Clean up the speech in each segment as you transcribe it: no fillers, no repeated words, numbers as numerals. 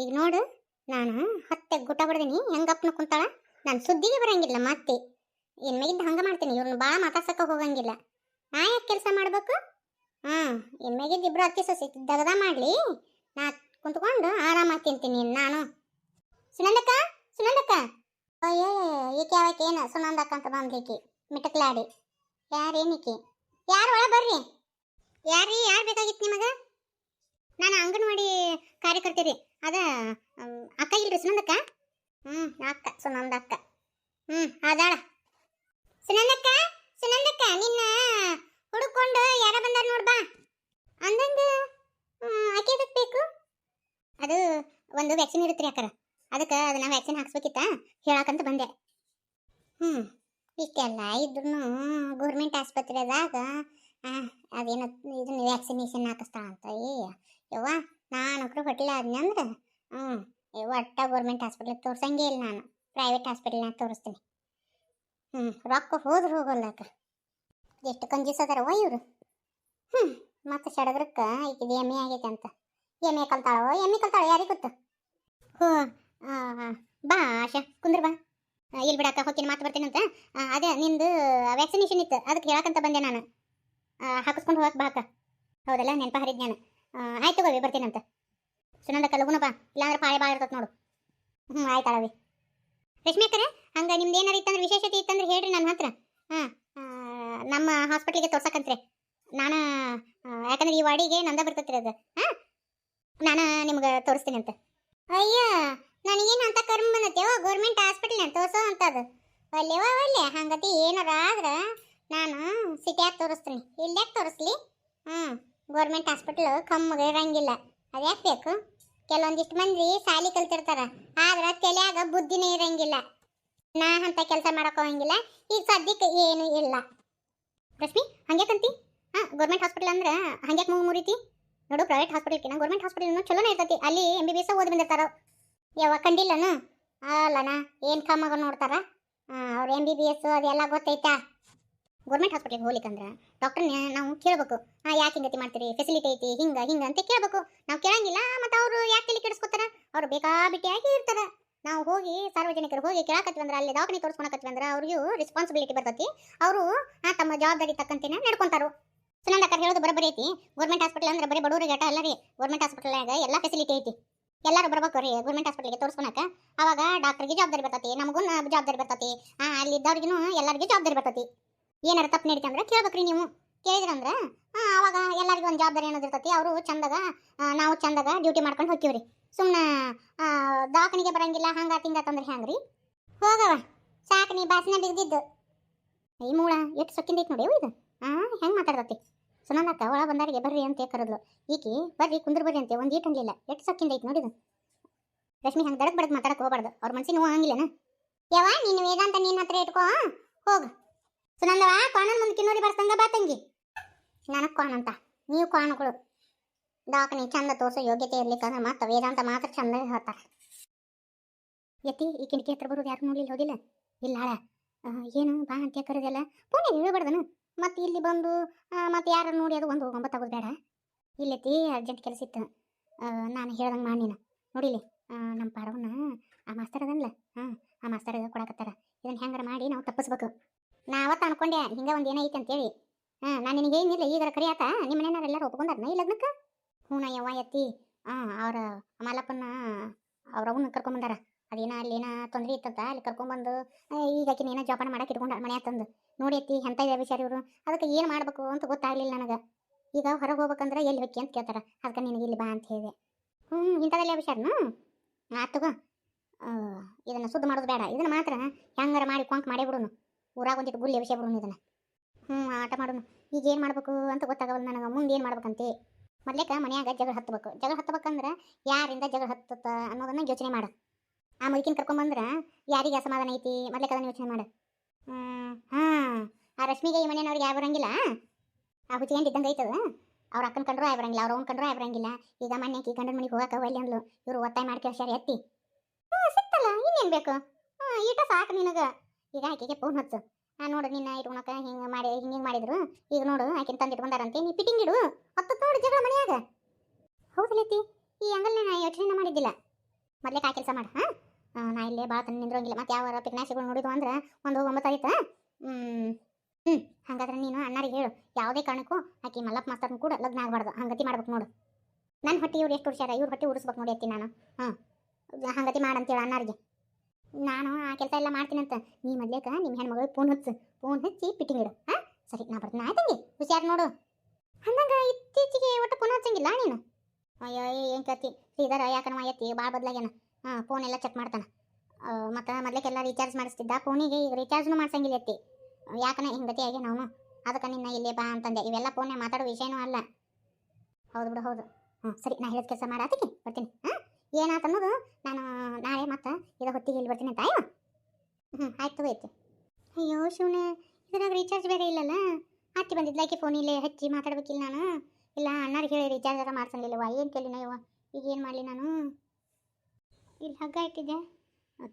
ಈಗ ನೋಡು, ನಾನು ಹತ್ತೆ ಗುಟ ಹೊಡೆದೀನಿ. ಹೆಂಗಪ್ಪನ ಕುಂತಾಳ, ನಾನು ಸುದ್ದಿಗೆ ಬರಂಗಿಲ್ಲ ಮತ್ತೆ. ಇನ್ಮೇಗಿಂದ ಹಂಗೆ ಮಾಡ್ತೀನಿ, ಇವ್ರನ್ನ ಭಾಳ ಮಾತಾಡ್ಸಕ್ಕೆ ಹೋಗಂಗಿಲ್ಲ. ನಾ ಯಾಕೆ ಕೆಲಸ ಮಾಡ್ಬೇಕು? ಇನ್ಮೇಗಿಂದ ಇಬ್ರು ಅತ್ತಿ ಸೊಸಿ ದಗದ ಮಾಡಲಿ, ನಾ ಕುಂತ್ಕೊಂಡು ಆರಾಮಾಗಿ ತಿಂತೀನಿ. ನಾನು ಸುನಂದಕ್ಕ, ಸುನಂದಕ್ಕ, ಅಯ್ಯೋ ಈಕೆ ಯಾವಕ್ಕೆ ಏನು ಸುನಂದಕ್ಕ ಅಂತ ಬಂದ್ಲಿಕ್ಕೆ ಮಿಟಕ್ಲಾಡಿ. ಯಾರೇನಿಕೆ? ಯಾರು ಒಳ ಬರ್ರಿ. ಯಾರು ಬೇಕಾಗಿತ್ತು ನಿಮಗೆ? ನಾನು ಅಂಗನವಾಡಿ ಕಾರ್ಯಕರ್ತೀರಿ. ಅದ ಅಕ್ಕ ಇಲ್ರಿ ಸುನಂದಕ್ಕ? ಅಕ್ಕ ಸುನಂದಕ್ಕ. ಅದಾಳ ಸುನಂದಕ್ಕ. ಸುನಂದಕ್ಕ, ನಿನ್ನ ಹುಡುಕೊಂಡು ಯಾರ ಬಂದಾರ ನೋಡ್ಬಾ ಅಂದಂಗ. ಆಕೆ ಎದಕ್ಕೆ ಬೇಕು? ಅದು ಒಂದು ವ್ಯಾಕ್ಸಿನ್ ಇರುತ್ತೆ ರೀ ಅಕ್ಕರ, ಅದಕ್ಕೆ ಅದನ್ನ ವ್ಯಾಕ್ಸಿನ್ ಹಾಕ್ಸ್ಬೇಕಿತ್ತ ಹೇಳಕ್ಕಂತ ಬಂದೆ. ಇಷ್ಟೆಲ್ಲ ಇದ್ರೂ ಗೌರ್ಮೆಂಟ್ ಆಸ್ಪತ್ರೆದಾಗ ಅದೇನೋ ಇದನ್ನ ವ್ಯಾಕ್ಸಿನೇಷನ್ ಹಾಕಿಸ್ತಾಳ ಅಂತ. ಯವ್ವ, ನಾನಕ್ರು ಹೊಟ್ಟಿಲ್ಲ ಆದ್ನಂದ್ರೆ ಒಟ್ಟ ಗೌರ್ಮೆಂಟ್ ಹಾಸ್ಪಿಟ್ಲಿಗೆ ತೋರ್ಸಂಗೇ ಇಲ್ಲ. ನಾನು ಪ್ರೈವೇಟ್ ಹಾಸ್ಪಿಟಲ್ನಾಗ ತೋರಿಸ್ತೀನಿ. ರೊಕ್ಕ ಹೋದ್ರೆ ಹೋಗಲ್ಲಕ್ಕ. ಎಷ್ಟು ಕಂಜೂಸ್ ಅದಾರವ್ವ ಇವರು. ಮತ್ತೆ ಸಡಗ್ರಕ್ಕೆ ಈಕಿದು ಎಮ್ಮೆ ಆಗೈತೆ ಅಂತ. ಎಮ್ಮೆ ಕಲ್ತಾಳೋ ಯಾರಿಗೆ ಗೊತ್ತು? ಬಾ ಆಶಾ, ಕುಂದ್ರ ಬಾ. ಇಲ್ಲಿ ಬಿಡಕ್ಕ, ಹೋಗ್ತೀನಿ, ಮಾತು ಬರ್ತೀನಂತ. ಅದೇ ನಿಂದು ವ್ಯಾಕ್ಸಿನೇಷನ್ ಇತ್ತು, ಅದಕ್ಕೆ ಹೇಳಕ್ಕಂತ ಬಂದೆ ನಾನು. ಹಾಕಿಸ್ಕೊಂಡು ಹೋಗಕ್ಕೆ ಬಾಕ. ಹೌದಲ್ಲ, ನೆನಪ ಹರಿದ್ ನಾನು. ಆಯ್ತು ಗೋವಿ, ಬರ್ತೀನಂತ. ಸುನಂದಕ್ಕ ಲಗುನ ಬಾ, ಇಲ್ಲಾಂದ್ರೆ ಪಾಳೆ ಭಾಳ ಇರ್ತದೆ ನೋಡು. ಆಯ್ತಾಳವಿ. ರಶ್ಮಿ ಅಕ್ಕರೆ, ಹಂಗೆ ನಿಮ್ದು ಏನಾರು ಇತ್ತಂದ್ರೆ ವಿಶೇಷತೆ ಇತ್ತಂದ್ರೆ ಹೇಳ್ರಿ ನನ್ನ ಹತ್ರ. ನಮ್ಮ ಹಾಸ್ಪಿಟ್ಲಿಗೆ ತೋರ್ಸಕ್ಕಂತ್ರೆ ನಾನು, ಯಾಕಂದ್ರೆ ಈ ವಾರ್ಡಿಗೆ ನಂದ ಬರ್ತೈತ್ರಿ ಅದು. ನಾನು ನಿಮ್ಗೆ ತೋರಿಸ್ತೀನಿ ಅಂತ. ಅಯ್ಯ, ನನಗೇನು ಅಂತ ಕರ್ಮ ಬಂದತ್ತೇವ ಗೌರ್ಮೆಂಟ್ ಹಾಸ್ಪಿಟಲ್ನಾಗ ತೋರಿಸೋ ಅಂತದು. ಒಲ್ಲೆವ ಒಲ್ಲೆ, ಹಂಗತಿ ಏನಾರ ಆದ್ರೆ ನಾನು ಸಿಟಿಯಾಗ ತೋರಿಸ್ತೀನಿ. ಇಲ್ಲ್ಯಾಕೆ ತೋರಿಸ್ಲಿ? ಗೌರ್ಮೆಂಟ್ ಹಾಸ್ಪಿಟ್ಲು ಕಮ್ಮಗೆ ಇರಂಗಿಲ್ಲ. ಅದ್ಯಾಕೆ ಬೇಕು? ಕೆಲವೊಂದಿಷ್ಟು ಮಂದಿ ಸಾಲಿ ಕಲ್ತಿರ್ತಾರ, ಆದ್ರೆ ತಲೆಯಾಗ ಬುದ್ಧಿನೇ ಇರಂಗಿಲ್ಲ. ನಾ ಅಂತ ಕೆಲಸ ಮಾಡಕ್ಕೆ ಹೋಗಂಗಿಲ್ಲ. ಈಗ ಸದ್ಯಕ್ಕೆ ಏನೂ ಇಲ್ಲ. ರಶ್ಮಿ, ಹಂಗ್ಯಾಕಂತಿ? ಗೌರ್ಮೆಂಟ್ ಹಾಸ್ಪಿಟಲ್ ಅಂದ್ರೆ ಹಂಗ್ಯಾಕೆ ಮುರಿತಿ ನೋಡು. ಪ್ರೈವೇಟ್ ಹಾಸ್ಪಿಟಲ್ಕಿನ ಗೌರ್ಮೆಂಟ್ ಹಾಸ್ಪಿಟಲ್ ಚಲೋನೇ ಇರ್ತೈತಿ. ಅಲ್ಲಿ MBBS ಓದಿ ಬಂದಿರ್ತಾರ. ಯಾವ ಕಂಡಿಲ್ಲನ? ಅಲ್ಲನ, ಏನು ಕಮ್ಮಾಗ ನೋಡ್ತಾರ ಅವ್ರು. MBBS ಅದೆಲ್ಲ ಗೊತ್ತೈತಾ? ಗೌರ್ಮೆಂಟ್ ಹಾಸ್ಪಿಟ್ಲಿಗೆ ಹೋಗ್ಲಿಕ್ಕಂದ್ರೆ ಡಾಕ್ಟರ್ನ ನಾವು ಕೇಳಬೇಕು. ಯಾಕೆ ಹಿಂಗತಿ ಮಾಡ್ತೀರಿ, ಫೆಸಿಲಿಟಿ ಐತಿ ಹಿಂಗೆ ಅಂತ ಕೇಳಬೇಕು. ನಾವು ಕೇಳಂಗಿಲ್ಲ, ಮತ್ತು ಅವರು ಯಾಕೆ ತಲೆ ಕೆಡಿಸ್ಕೊತಾರ? ಅವ್ರು ಬೇಕಾಬಿಟ್ಟಿಯಾಗಿ ಇರ್ತಾರೆ. ನಾವು ಹೋಗಿ ಸಾರ್ವಜನಿಕರು ಹೋಗಿ ಕೇಳಕತ್ವಿ ಅಂದ್ರೆ, ಅಲ್ಲಿ ದವಾಖಾನೆ ತೋರಿಸ್ಕೊಳಕತ್ವಿ ಅಂದ್ರೆ ಅವ್ರಿಗೂ ರೆಸ್ಪಾನ್ಸಿಬಿಲಿಟಿ ಬರ್ತೈತಿ. ಅವರು ತಮ್ಮ ಜವಾಬ್ದಾರಿ ತಕ್ಕಂತೇನೆ ನಡ್ಕೊಂತಾರು. ಸುನಂದಕ್ಕ ಹೇಳೋದು ಬರೋಬ್ಬರಿ ಐತಿ. ಗೌರ್ಮೆಂಟ್ ಹಾಸ್ಪಿಟಲ್ ಅಂದ್ರೆ ಬರೀ ಬಡವರಿಗೆ ಆಟ ಅಲ್ಲ ರೀ. ಗೌರ್ಮೆಂಟ್ ಹಾಸ್ಪಿಟಲ್ನಾಗ ಎಲ್ಲ ಫೆಸಿಲಿಟಿ ಐತಿ. ಎಲ್ಲರೂ ಬರ್ಬೇಕು ರೀ ಗೌರ್ಮೆಂಟ್ ಹಾಸ್ಪಿಟಲ್ಗೆ ತೋರಿಸ್ಕೊಳಕ. ಅವಾಗ ಡಾಕ್ಟರ್ಗೆ ಜವಾಬ್ದಾರಿ ಬರ್ತೈತಿ, ನಮಗೂ ಜವಾಬ್ದಾರಿ ಬರ್ತೈತಿ, ಅಲ್ಲಿದ್ದವ್ರಿಗೂ ಎಲ್ಲರಿಗೂ ಜವಾಬ್ದಾರಿ ಬರ್ತೈತಿ. ಏನಾರ ತಪ್ಪು ನಡೀತಿ ಅಂದ್ರೆ ಕೇಳ್ಬೇಕ್ರಿ ನೀವು. ಕೇಳಿದ್ರಂದ್ರೆ ಅವಾಗ ಎಲ್ಲರಿಗೂ ಒಂದು ಜವಾಬ್ದಾರಿ ಅನ್ನೋದಿರ್ತೈತಿ. ಅವರು ಚಂದಾಗ, ನಾವು ಚಂದಾಗ ಡ್ಯೂಟಿ ಮಾಡ್ಕೊಂಡು ಹೋಗ್ತೀವ್ರಿ. ಸುಮ್ಮನೆ ದವಾಖಾನಿಗೆ ಬರಂಗಿಲ್ಲ ಹಂಗ ತಿಂಗತ್ತಂದ್ರೆ ಹೆಂಗ್ರಿ? ಹೋಗವ, ಸಾಕು ನೀ ಬಾಸಿನ ಬಿದ್ದಿದ್ದು. ಈ ಮೂಳ ಎಷ್ಟು ಸೊಕ್ಕಿಂದ ಐತಿ ನೋಡಿ ಇದು. ಹೆಂಗೆ ಮಾತಾಡ್ತತಿ? ಸುನಂದಕ್ಕ ಒಳ ಬಂದಾರಿಗೆ ಬರ್ರಿ ಅಂತ ಕರೆದ್ಲು. ಈಕಿ ಬರ್ರಿ ಕುಂದ್ರ ಬರ್ರಿ ಅಂತೆ ಒಂದು ಈಟಂಗಿಲ್ಲ. ಎಷ್ಟು ಸೊಕ್ಕಿಂದ ಐತಿ ನೋಡಿದು. ರಶ್ಮಿ, ಹಂಗೆ ದಡಕ್ ಬಡಕ್ ಮಾತಾಡಕ್ಕೆ ಹೋಗ್ಬಾರ್ದು. ಅವ್ರ ಮನ್ಸಿಗೆ ನೋವು ಹಂಗಿಲ್ಲನ? ಯಾವ ನೀನು ವೇದಾಂತ ನಿನ್ನ ಹತ್ರ ಇಟ್ಕೋ. ಹೋಗು ಸುನಂದವ, ಕಾಣನ್ ಮುಂದೆ ಕಿನ್ನೋರಿ ಬರ್ಸಂಗ ಬಾ ತಂಗಿ. ನನಗೆ ಕಾಣಂತ, ನೀವು ಕಾಣಗಳು. ದವಾಖಾನೆ ಚಂದ ತೋರಿಸೋ ಯೋಗ್ಯತೆ ಇರ್ಲಿಕ್ಕಂದ್ರೆ ಮತ್ತೆ ವೇದಾಂತ ಮಾತ್ರ ಚಂದ ಹೇಳ್ತಾರೆ. ಯತಿ, ಈ ಕಿಟಕಿ ಹತ್ರ ಬರೋದು ಯಾರು ನೋಡ್ಲಿಲ್ಲ ಹೋಗಿಲ್ಲ? ಇಲ್ಲ ಹಾಳ ಏನು ಬಾ ಅಂತ ಕರೆದಲ್ಲ, ಪೋನೆ ಹೇಳ್ಬಾರ್ದನು? ಮತ್ತೆ ಇಲ್ಲಿ ಬಂದು ಮತ್ತೆ ಯಾರು ನೋಡಿ ಅದು ಒಂದು ಒಂಬತ್ತಾಗೋದು ಬೇಡ. ಇಲ್ಲೈತಿ ಅರ್ಜೆಂಟ್ ಕೆಲಸ ಇತ್ತು. ನಾನು ಹೇಳ್ದಂಗೆ ಮಾಡಿ ನೀನು ನೋಡಿಲಿ. ನಮ್ಮ ಪಾರವನ್ನ ಆ ಮಾಸ್ತರ್ ಅದನ್ಲ, ಆ ಮಾಸ್ತರ್ ಕೊಡಕತ್ತಾರ. ಇದನ್ನು ಹೆಂಗಾರ ಮಾಡಿ ನಾವು ತಪ್ಪಿಸ್ಬೇಕು. ನಾವತ್ತು ಅನ್ಕೊಂಡೆ ಹಿಂಗೆ ಒಂದು ಏನೈತೆ ಅಂತೇಳಿ. ನಾನು ನಿನಗೆ ಏನಿಲ್ಲ ಈಗಾರ ಕರಿಯಾತ. ನಿಮ್ಮ ಮನೆಯವರೆಲ್ಲರೂ ಒಪ್ಕೊಂಡಾರನ ಈ ಲಗ್ನಕ್ಕೆ? ಹೂನ ಯವ್ವ ಯತ್ತಿ. ಅವ್ರ ಮಲ್ಲಪ್ಪನ ಅವ್ರ ಅವನ್ನ ಕರ್ಕೊಂಬಂದಾರ. ಅದೇನ ಅಲ್ಲೇನ ತೊಂದರೆ ಇತ್ತಂತ ಅಲ್ಲಿ ಕರ್ಕೊಂಬಂದು ಈಗ ಆಕಿನ ಏನೋ ಜೋಪಾನ ಮಾಡಕ್ಕೆ ಇಟ್ಕೊಂಡ ಮನೆ ತಂದು ನೋಡಿ ಅತ್ತಿ ಎಂತ ಇದೆ ವಿಚಾರ ಇವರು. ಅದಕ್ಕೆ ಏನು ಮಾಡಬೇಕು ಅಂತ ಗೊತ್ತಾಗಲಿಲ್ಲ ನನಗೆ. ಈಗ ಹೊರಗೆ ಹೋಗ್ಬೇಕಂದ್ರೆ ಎಲ್ಲಿ ಹೋಗಿ ಅಂತ ಕೇಳ್ತಾರೆ. ಅದಕ್ಕೆ ನಿನಗೆ ಇಲ್ಲಿ ಬಾ ಅಂತ ಹೇಳಿದೆ. ಇಂಥದೆಲ್ಲ ವಿಚಾರನು ಆತಗೋ. ಇದನ್ನು ಸುದ್ದಿ ಮಾಡೋದು ಬೇಡ. ಇದನ್ನು ಮಾತ್ರ ಹೆಂಗಾರ ಮಾಡಿ ಕೊಂಕ್ ಮಾಡೇ ಬಿಡೋನು. ಊರಾಗ ಒಂದಿಟ್ಟು ಗುಳ್ಳೆ ವಿಷಯ ಬಿಡೋನು ಇದನ್ನು. ಆಟ ಮಾಡೋನು. ಈಗ ಏನು ಮಾಡಬೇಕು ಅಂತ ಗೊತ್ತಾಗವಲ್ಲ ನನಗೆ. ಮುಂದೆ ಏನು ಮಾಡ್ಬೇಕಂತೆ. ಮೊದ್ಲೇಕ ಮನ್ಯಾಗ ಜಗಳ ಹತ್ತಬೇಕು. ಜಗಳ ಹತ್ತಬೇಕಂದ್ರೆ ಯಾರಿಂದ ಜಗಳ ಹತ್ತತ್ತ ಅನ್ನೋದನ್ನ ಯೋಚನೆ ಮಾಡು. ಆ ಮುದುಕಿನ ಕರ್ಕೊಂಬಂದ್ರೆ ಯಾರಿಗೆ ಅಸಮಾಧಾನ ಐತಿ ಮೊದ್ಲೇಕ ಅದನ್ನು ಯೋಚನೆ ಮಾಡು. ಆ ರಶ್ಮಿಗೆ ಈ ಮನೆಯವ್ರಿಗೆ ಯಾವ ಬರಂಗಿಲ್ಲ. ಆ ಹುಚ್ಚಿಗೆಂಡು ಇದ್ದಂಗೆ ಐತದ. ಅವ್ರ ಅಕ್ಕನ ಕಂಡ್ರು ಆಯ್ ಬರಂಗಿಲ್ಲ, ಅವ್ರ ಅವ್ನ ಕಂಡ್ರು ಆಯ್ ಬರಂಗಿಲ್ಲ. ಈಗ ಮನೆಯಾಕಿ ಗಂಡನ ಮನೆಗೆ ಹೋಗಕ್ಕೆ ಒಲ್ಲೆ ಅಂದ್ಲು. ಇವರು ಒತ್ತಾಯ ಮಾಡಿ ಕೇಳ್ಸ್ಯಾರ ಎತ್ತಿ. ಸಿಕ್ತಲ್ಲ, ಇನ್ನೇನು ಬೇಕು? ಈಟ ಸಾಕು ನಿನಗೆ. ಈಗ ಆಕೆಗೆ ಫೋನ್ ಹಚ್ಚು. ನೋಡು ನಿನ್ನ ಇಟ್ಕೊಳಕ ಹಿಂಗೆ ಮಾಡಿ ಹಿಂಗೆ ಮಾಡಿದ್ರು. ಈಗ ನೋಡು ಆಕಿನ ತಂದು ಇಟ್ಕೊಂಡಾರಂತೆ, ನೀ ಫಿಟ್ಟಿಂಗ್ ಇಡು. ಹತ್ತು ನೋಡಿ ಜಗಳ ಮನೆಯಾಗ. ಹೌದಲ್ಲೈತಿ, ಈ ಅಂಗಲ್ನ ನಾ ಯೋಚನೆ ಮಾಡಿದ್ದಿಲ್ಲ. ಮೊದಲೇ ಕಾಯಿ ಕೆಲಸ ಮಾಡು ಹಾಂ. ನಾ ಇಲ್ಲೇ ಭಾಳ ತನ್ನ ನಿಂದ್ರಂಗಿಲ್ಲ. ಮತ್ತು ಯಾವ ಪಿಕ್ನಾಸಿಗಳು ನೋಡಿದ್ವು ಅಂದ್ರೆ ಒಂದು 9 ಆಯ್ತು. ಹ್ಞೂ ಹಾಗಾದ್ರೆ ನೀನು ಅಣ್ಣರಿಗೆ ಹೇಳು, ಯಾವುದೇ ಕಾರಣಕ್ಕೂ ಆಕಿ ಮಲ್ಲಪ್ಪ ಮಾಸ್ತರ್ನ ಕೂಡ ಲಗ್ನ ಆಗಬಾರ್ದು. ಹಂಗತಿ ಮಾಡ್ಬೇಕು ನೋಡು. ನನ್ನ ಹೊಟ್ಟೆ ಇವ್ರು ಎಷ್ಟು ಉಡ್ಸ್ಯಾರ, ಇವ್ರ ಹೊಟ್ಟೆ ಉಡಿಸ್ಬೇಕು ನೋಡಿ ಅತ್ತಿ ನಾನು. ಹಾಂ ಹಂಗತಿ ಮಾಡಂತೇಳಿ ಅಣ್ಣರಿಗೆ. ನಾನು ಆ ಕೆಲಸ ಎಲ್ಲ ಮಾಡ್ತೀನಂತ. ನೀ ಮೊದ್ಲೇಕ ನಿಮ್ಮ ಹೆಣ್ಮಗಳು ಫೋನ್ ಹಚ್ಚಿ ಪಿಟ್ಟಿಂಗ್ ಇಡು. ಹಾಂ ಸರಿ, ನಾ ಬರ್ತೀನಿ. ಆಯ್ತಂಗಿ ಹುಷಾರು ನೋಡು. ಅಂದಂಗ ಇತ್ತೀಚೆಗೆ ಒಟ್ಟು ಫೋನ್ ಹಚ್ಚಂಗಿಲ್ಲ ನೀನು. ಅಯ್ಯೋ ಏನು ಕತ್ತಿ ಶ್ರೀಧರ ಯಾಕನವ ಎತ್ತಿ ಭಾಳ ಬದಲಾಗ್ಯಾನ. ಫೋನ್ ಎಲ್ಲ ಚೆಕ್ ಮಾಡ್ತಾನೆ. ಮತ್ತು ಮೊದ್ಲೇಕೆಲ್ಲ ರೀಚಾರ್ಜ್ ಮಾಡಿಸ್ತಿದ್ದ ಫೋನಿಗೆ, ಈಗ ರೀಚಾರ್ಜ್ನು ಮಾಡ್ಸಂಗಿಲ್ಲ ಎತ್ತಿ. ಯಾಕನ ಹಿಂಗತಿ ಆಗಿ ನಾವು ಅದಕ್ಕೆ ನಿನ್ನ ಇಲ್ಲೇ ಬಾ ಅಂತಂದೆ. ಇವೆಲ್ಲ ಫೋನ್ನೇ ಮಾತಾಡೋ ವಿಷಯನೂ ಅಲ್ಲ. ಹೌದು ಬಿಡು ಹೌದು. ಸರಿ, ನಾ ಹೇಳಿದ ಕೆಲಸ ಮಾಡಾತಿಗೆ ಬರ್ತೀನಿ. ಏನಾತ ಅನ್ನೋದು ನಾನು ನಾಳೆ ಮತ್ತೆ ಇರೋ ಹೊತ್ತಿಗೆ ಇಲ್ಲಿ ಬರ್ತೀನಿ ಅಂತ ಆಯ್ತು. ಆಯ್ತು ಐತಿ. ಅಯ್ಯೋ ಶಿವನೇ, ಇದ್ರಾಗ ರೀಚಾರ್ಜ್ ಬೇರೆ ಇಲ್ಲಲ್ಲ. ಅತ್ತಿ ಬಂದಿದ್ಲಾಕಿ ಫೋನ್ ಇಲ್ಲೇ ಹಚ್ಚಿ ಮಾತಾಡ್ಬೇಕಿಲ್ಲ ನಾನು. ಇಲ್ಲ ಅಣ್ಣರಿಗೆ ಹೇಳಿ ರೀಚಾರ್ಜ್ ಎಲ್ಲ ಮಾಡ್ಸಂಗಿಲ್ಲವ. ಏನು ಕೇಳಿನ ಇವ, ಈಗ ಏನು ಮಾಡಲಿ ನಾನು. ಇಲ್ಲಿ ಹಗ್ಗ ಇಟ್ಟಿದ್ದೆ.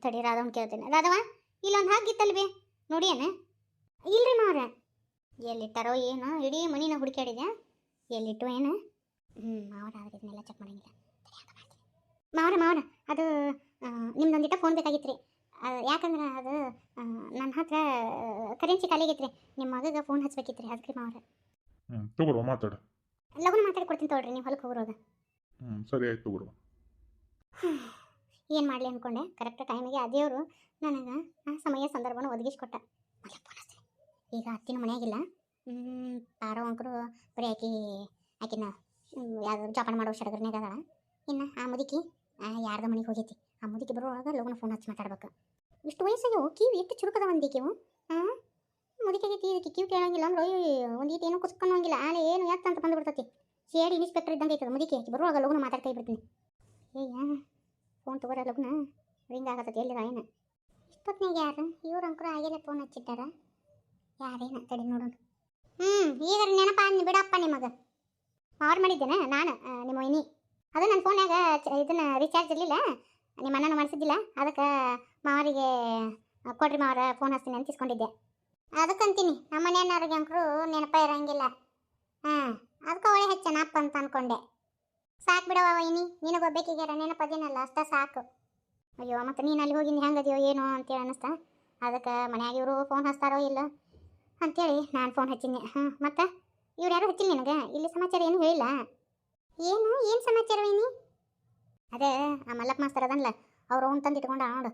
ತಡಿ ರಾಧವನ್ ಕೇಳ್ತೇನೆ. ರಾಧವ, ಇಲ್ಲೊಂದು ಹಗ್ಗ ಇತ್ತಲ್ವೇ ನೋಡಿ ಏನು? ಇಲ್ರಿ ಮಾವ್ರ, ಎಲ್ಲಿಟ್ಟಾರೋ ಏನು, ಇಡೀ ಮನಿನ ಹುಡುಕಾಡಿದೆ, ಎಲ್ಲಿಟ್ಟು ಏನು. ಮಾವರ ಆದ್ರೆ ಇದನ್ನೆಲ್ಲ ಚೆಕ್ ಮಾಡಂಗಿಲ್ಲ. ಮಾವರ ಅದು ನಿಮ್ದೊಂದಿಟ್ಟ ಫೋನ್ ಬೇಕಾಗಿತ್ತು ರೀ. ಯಾಕಂದ್ರೆ ಅದು ನನ್ನ ಹತ್ರ ಕರೆನ್ಸಿ ಖಾಲಿಯಾಗೈತೆ ರೀ. ನಿಮ್ಮ ಮಗಗೆ ಫೋನ್ ಹಚ್ಬೇಕಿತ್ತು ರೀ. ಅದಕ್ಕೆ ಮಾವರ ತಗೋರುವ ಮಾತಾಡು. ಲಗುನ ಮಾತಾಡಿ ಕೊಡ್ತೀನಿ ತಗೊಳ್ರಿ, ನೀವು ಹೊಲಕ್ಕೆ ಹೋಗಿರೋದು. ಸರಿ ಆಯ್ತು ತಗೋರುವ. ಏನು ಮಾಡಲಿ ಅಂದ್ಕೊಂಡೆ, ಕರೆಕ್ಟ್ ಟೈಮಿಗೆ ಆ ದೇವರು ನನಗೆ ಆ ಸಮಯ ಸಂದರ್ಭನ ಒದಗಿಸ್ಕೊಟ್ಟ. ಮಲ್ಲ ಫೋನ್ ಹಚ್ತೀನಿ. ಈಗ ಅತ್ತಿನ ಮನೆಯಾಗಿಲ್ಲ. ಪಾರೋ ಅಂಕರು ಬರೀ ಆಕಿನ ಯಾವ್ದು ಜೋಪಾನ ಮಾಡೋ ಸಡಗರ್ನಾಗ ಅದಾಳ. ಇನ್ನು ಆ ಮುದುಕಿ ಯಾರ್ದ ಮನೆಗೆ ಹೋಗೈತಿ. ಆ ಮುದುಕಿ ಬರೋವಾಗ ಲಗುನ ಫೋನ್ ಹಚ್ಚಿ ಮಾತಾಡ್ಬೇಕು. ಇಷ್ಟು ವಯಸ್ಸಾಗಿ ಕಿವಿ ಎಷ್ಟು ಚುರುಕದ ಒಂದಿಕಿವು. ಮುದುಕಿಗೆ ಇದಕ್ಕೆ ಕಿವಿ ಕೇಳಂಗಿಲ್ಲ ಅಂದ್ರೆ ಒಂದು ಈಟು ಏನೂ ಕುಸ್ಕೊಳಂಗಿಲ್ಲ. ಆಲೆ ಏನು ಯಾಕೆ ಅಂತ ಬಂದುಬಿಡ್ತೈತಿ. ಸಿ.ಐ.ಡಿ ಇನ್ಸ್ಪೆಕ್ಟರ್ ಇದ್ದಂಗೆ ಐತದ ಮುದುಕಿ. ಬರುವಾಗ ಲಗುನ ಮಾತಾಡ್ತಾ ಇರ್ಬಿಡ್ತೀನಿ. ಫೋನ್ ತಗೋರ ಲಗುನ ರಿಂಗ್ ಆಗತ್ತೈತಿ. ಎಲ್ಲಿದ ಏನು ಇಷ್ಟೊತ್ತಿನಾಗ ಯಾರು ಇವ್ರು ಅಂಕರು ಆಗಿಲ್ಲ ಫೋನ್ ಹಚ್ಚಿಟ್ಟಾರ. ಯಾರೇನ ತಡಿ ನೋಡೋಣ. ಈಗ ನೆನಪ ಬಿಡಪ್ಪ ನಿಮಗೆ. ಆರ್ಡರ್ ಮಾಡಿದ್ದೇನೆ ನಾನು ನಿಮ್ಮ ವೈನಿ. ಅದು ನನ್ನ ಫೋನ್ಯಾಗ ಇದನ್ನು ರೀಚಾರ್ಜ್ ಇರಲಿಲ್ಲ, ನಿಮ್ಮ ಅಣ್ಣನ ಮಾಡಿಸಿದ್ದಿಲ್ಲ. ಅದಕ್ಕೆ ಮಾವರಿಗೆ ಕೊಡ್ರಿ ಮಾವರ ಫೋನ್ ಹಚ್ತೀನಿ ಅಂತ ಇಸ್ಕೊಂಡಿದ್ದೆ. ಅದಕ್ಕಂತೀನಿ ನಮ್ಮ ಮನೆಯವ್ರಿಗೆ ಅಂಕರು ನೆನಪ ಇರೋಂಗಿಲ್ಲ. ಅದಕ್ಕೆ ಅವಳೆ ಹೆಚ್ಚನಪ್ಪ ಅಂತ ಅಂದ್ಕೊಂಡೆ. ಸಾಕು ಬಿಡವ ವೈನಿ, ನಿನಗೊಬ್ಬಾಕಿಗೆ ನೆನಪದೇನಲ್ಲ ಅಷ್ಟ ಸಾಕು. ಅಯ್ಯೋ ಮತ್ತು ನೀನು ಅಲ್ಲಿ ಹೋಗಿ ಹೆಂಗದಿಯೋ ಏನೋ ಅಂತೇಳಿ ಅನ್ನಿಸ್ತಾ. ಅದಕ್ಕೆ ಮನ್ಯಾಗ ಇವರು ಫೋನ್ ಹಚ್ತಾರೋ ಇಲ್ಲ ಅಂಥೇಳಿ ನಾನು ಫೋನ್ ಹಚ್ಚಿನಿ. ಮತ್ತು ಇವ್ರು ಯಾರು ಹಚ್ಚಿಲ್ಲ ನಿನಗೆ? ಇಲ್ಲಿ ಸಮಾಚಾರ ಏನು ಹೇಳಿಲ್ಲ. ಏನು ಸಮಾಚಾರ ವೈನಿ? ಅದೇ ಆ ಮಲ್ಲಪ್ಪ ಮಾಸ್ತರ್ ಅದನ್ನಲ್ಲ, ಅವ್ರು ಅವ್ನು ತಂದು ಇಟ್ಕೊಂಡ ನೋಡು.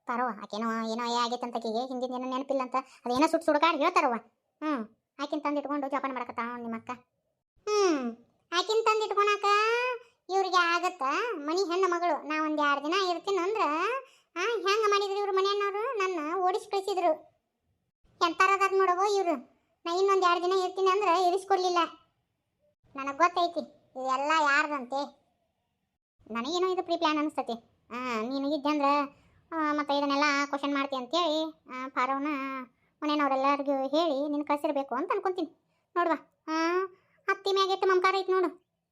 ಪಾರವ ಆಕೇನೋ ಏನೋ ಆಗೈತೆ ಅಂತ ಆಕೆಗೆ ಹಿಂದಿನ ಏನೋ ನೆನಪಿಲ್ಲ ಅಂತ ಅದೇನೋ ಸುಡ್ಕಾಡಿ ಹೇಳ್ತಾರವ. ಆಕಿನ ತಂದು ಇಟ್ಕೊಂಡು ಜೋಪಾನ ಮಾಡಕತ್ತ ನಿಮ್ಮ ಅಕ್ಕ. ಆಕಿನ ತಂದು ಇಟ್ಕೊಳಕ ಇವ್ರಿಗೆ ಆಗತ್ತ? ಮನಿ ಹೆಣ್ಣು ಮಗಳು. ನಾ ಒಂದು 2 ದಿನ ಇರ್ತೀನಿ ಅಂದ್ರೆ ಹೆಂಗೆ ಮಾಡಿದ್ರು ಇವ್ರು ಮನೆಯನ್ನವರು? ನನ್ನ ಓಡಿಸಿ ಕಳಿಸಿದ್ರು. ಎಂತಾರದಾರ ನೋಡವೋ ಇವರು. ನಾ ಇನ್ನೊಂದು 2 ದಿನ ಇರ್ತೀನಿ ಅಂದ್ರೆ ಇರಿಸ್ಕೊಡ್ಲಿಲ್ಲ. ನನಗೆ ಗೊತ್ತೈತಿ ಇದೆಲ್ಲ ಯಾರ್ದಂತೆ. ನನಗೇನೋ ಇದು ಪ್ರೀ ಪ್ಲ್ಯಾನ್ ಅನಿಸ್ತತಿ. ನೀನು ಇದ್ದೆ ಅಂದ್ರೆ ಮತ್ತು ಇದನ್ನೆಲ್ಲ ಕ್ವಶನ್ ಮಾಡ್ತೀವಿ ಅಂತೇಳಿ ಪಾರವನ ಮನೆಯವ್ರೆಲ್ಲರಿಗೂ ಹೇಳಿ ನಿನ್ನ ಕಳಿಸಿರ್ಬೇಕು ಅಂತ ಅನ್ಕೊತೀನಿ. ನೋಡುವ, ಹತ್ತಿ ಮ್ಯಾಗ ಎಷ್ಟು ಮಮಕಾರ ಐತಿ ನೋಡು.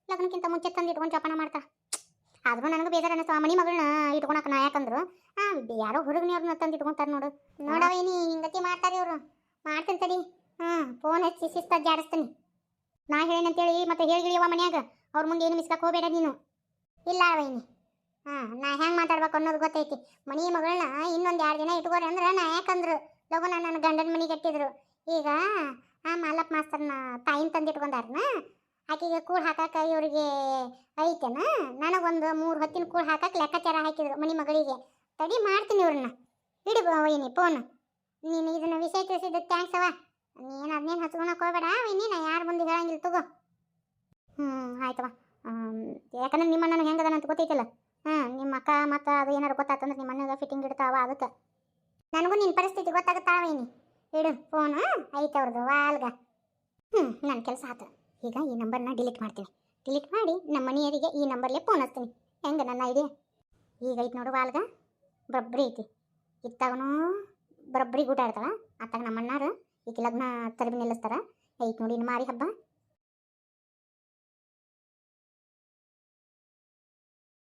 ಲಗ್ನಕ್ಕಿಂತ ಮುಂಚೆ ತಂದು ಇಟ್ಕೊಂಡು ಜೋಪಾನ ಮಾಡ್ತಾ. ಆದರೂ ನನಗೆ ಬೇಜಾರು ಅನ್ನಿಸ್ತು ಆ ಮನಿ ಮಗಳನ್ನ ಇಟ್ಕೊಳಕ್ಕೆ. ನಾ ಯಾಕಂದ್ರು ಯಾರೋ ಹುಡುಗನಿಯವ್ರನ್ನ ತಂದು ಇಟ್ಕೊತಾರೆ ನೋಡು. ನೋಡವ ನೀ ಹಿಂಗತಿ ಮಾಡ್ತಾರೆ ಇವರು. ಮಾಡ್ತೀನಿ ತಡಿ. ಫೋನ್ ಹಚ್ಚಿ ಶಿಸ್ತಾಗಿ ಜಾಡಿಸ್ತೀನಿ. ನಾ ಹೇಳೇನಂತೇಳಿ ಮತ್ತೆ ಹೇಳಿಳಿಯವ ಮನ್ಯಾಗ ಅವ್ರ ಮುಂದೆ ಏನು ಮಿಸ್ಕಕ್ಕೆ ಹೋಗಬೇಡ ನೀನು. ಇಲ್ಲ ವೈನಿ, ನಾ ಹೆಂಗೆ ಮಾತಾಡ್ಬೇಕು ಅನ್ನೋದು ಗೊತ್ತೈತಿ. ಮನಿ ಮಗಳನ್ನ ಇನ್ನೊಂದು 2 ದಿನ ಇಟ್ಕೋರಿ ಅಂದ್ರೆ ನಾ ಯಾಕಂದ್ರು ಲಗುನ ನನ್ನ ಗಂಡನ ಮನೆಗೆ ಕಟ್ಟಿದ್ರು. ಈಗ ಆ ಮಲ್ಲಪ್ಪ ಮಾಸ್ತರ್ನ ತಾಯಿನ ತಂದು ಇಟ್ಕೊಂಡಾರನ. ಆಕೆಗೆ ಕೂಳು ಹಾಕಕ್ಕೆ ಇವ್ರಿಗೆ ಐತೆನ. ನನಗೊಂದು 3 ಹೊತ್ತಿನ ಕೂಳು ಹಾಕಕ್ಕೆ ಲೆಕ್ಕಾಚಾರ ಹಾಕಿದ್ರು ಮನಿ ಮಗಳಿಗೆ. ತಡಿ ಮಾಡ್ತೀನಿ ಇವ್ರನ್ನ. ಇಡು ವೈನಿ ಫೋನ್. ನೀನು ಇದನ್ನು ವಿಷಯ ತಿಳಿಸಿದ್ದಕ್ಕೆ ಥ್ಯಾಂಕ್ಸ್ ಅವ. ನೀನು ಅದನ್ನೇನು ಹಚ್ಕೊಳಕ್ಕೆ ಹೋಗಬೇಡ ವೈನಿ, ನಾ ಯಾರು ಮುಂದೆ ಹೇಳಂಗಿಲ್ಲ ತಗೋ. ಆಯ್ತವ. ಯಾಕಂದ್ರೆ ನಿಮ್ಮ ಅಣ್ಣನ ಹೆಂಗದನ ಅಂತ ಗೊತ್ತೈತಲ್ಲ. ನಿಮ್ಮ ಅಕ್ಕ ಮತ್ತು ಅದು ಏನಾರು ಗೊತ್ತಾತಂದ್ರೆ ನಿಮ್ಮ ಅಣ್ಣಗೆ ಫಿಟ್ಟಿಂಗ್ ಇಡ್ತಾವ. ಅದಕ್ಕೆ ನನಗೂ ನಿನ್ನ ಪರಿಸ್ಥಿತಿ ಗೊತ್ತಾಗುತ್ತಾವ ವೈನಿ. ಇಡು ಫೋನ್. ಐತೆ ಅವ್ರದ್ದು ವಾಲ್ಗ. ನನ್ನ ಕೆಲಸ ಆತು. ಈಗ ಈ ನಂಬರ್ನ ಡಿಲೀಟ್ ಮಾಡ್ತೀನಿ. ಡಿಲೀಟ್ ಮಾಡಿ ನಮ್ಮ ಮನೆಯವರಿಗೆ ಈ ನಂಬರ್ಲೆ ಫೋನ್ ಹಚ್ತೀನಿ. ಹೆಂಗೆ ನನ್ನ ಐಡಿಯಾ? ಈಗ ಐತೆ ನೋಡು ವಾಲ್ಗ, ಬರಬ್ಬರಿ ಐತಿ. ಇತ್ತಾಗನೂ ಬರಬ್ಬರಿ ಊಟ ಇರ್ತಾವ. ಅತ್ತಾಗ ನಮ್ಮ ಅಣ್ಣಾರು ಈಗ ಲಗ್ನ ತರಬಿ ನಿಲ್ಲಿಸ್ತಾರ. ಐತೆ ನೋಡಿ ಇನ್ನು ಮಾರಿ ಹಬ್ಬ.